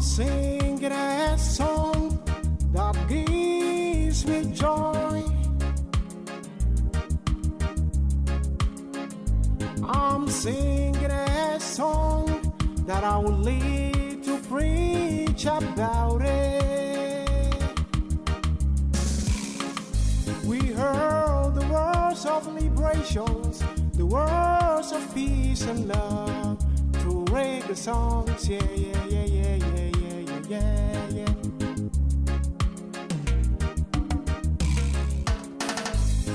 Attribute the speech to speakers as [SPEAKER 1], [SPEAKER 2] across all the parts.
[SPEAKER 1] singing a song that gives me joy. I'm singing a song that I will live to preach about it. We heard the words of liberations, the words of peace and love through reggae songs, yeah, yeah, yeah, yeah, yeah, yeah, yeah, yeah.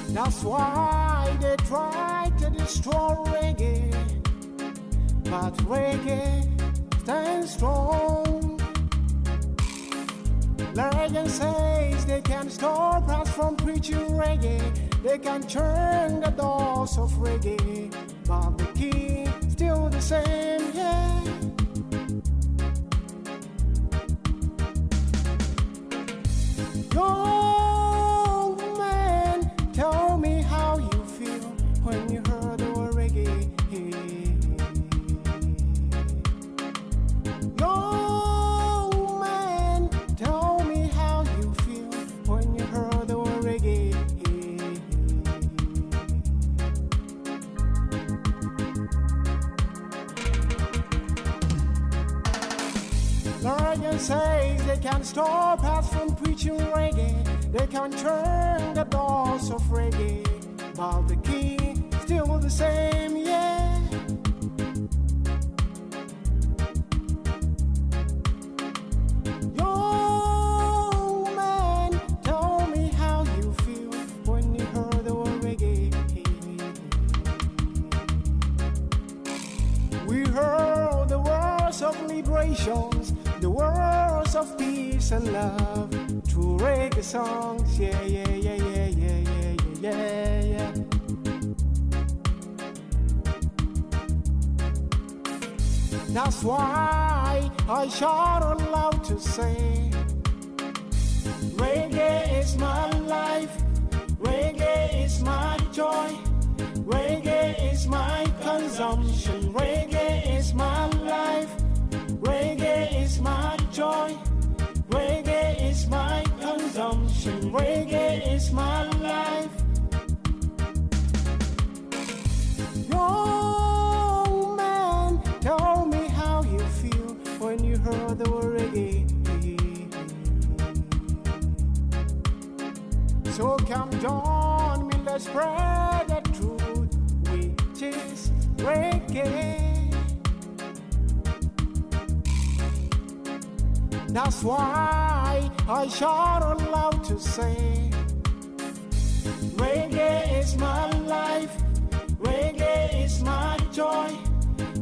[SPEAKER 1] That's why they try to destroy reggae, but reggae stands strong. Legend says they can stop us from preaching reggae, they can turn the doors of reggae, but the key still the same, yeah. Young man, tell me how you feel when you heard the word reggae. Young man, tell me how you feel when you heard the word reggae. Legend says they can stop us from preaching reggae, they can turn the doors of reggae, but the key still the same, yeah. Young man, tell me how you feel when you heard the word reggae. We heard the words of liberations, the words of peace and love through reggae songs, yeah, yeah, yeah, yeah, yeah, yeah, yeah, yeah. That's why I shout out loud to say, reggae is my life, reggae is my joy, reggae is my consumption, reggae is my life, reggae is my joy, reggae is my consumption, reggae is my life. Young man, tell me how you feel when you heard the word reggae. So come join me, let's spread the truth, which is reggae. That's why I shout out loud to say, reggae is my life, reggae is my joy,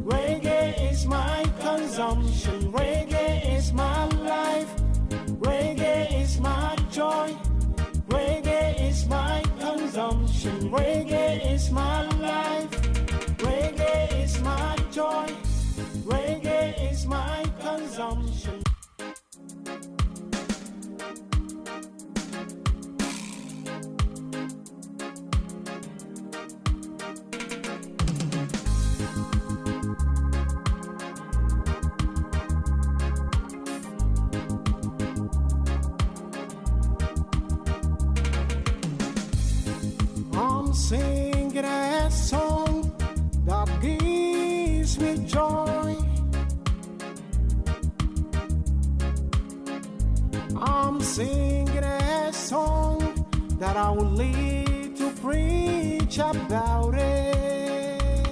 [SPEAKER 1] reggae is my consumption, reggae is my life, reggae is my joy, reggae is my consumption, reggae is my life, reggae is my joy, reggae is my consumption. I'm singing a song that gives me joy. I'm singing a song that I will live to preach about it.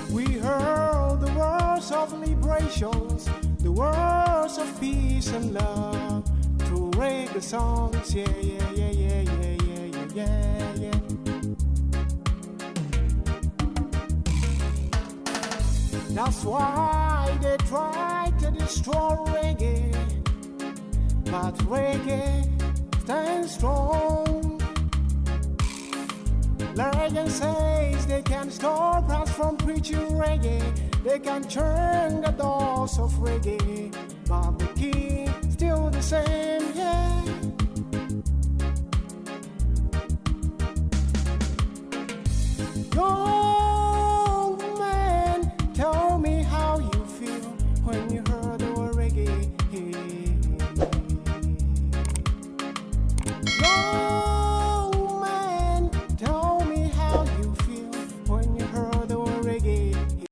[SPEAKER 1] We heard the words of liberations, the words of peace and love through reggae songs, yeah, yeah, yeah, yeah, yeah, yeah, yeah, yeah. That's why they try to destroy reggae, but reggae stands strong. Legend says they can stop us from preaching reggae, they can turn the doors of reggae, but the key still the same, yeah.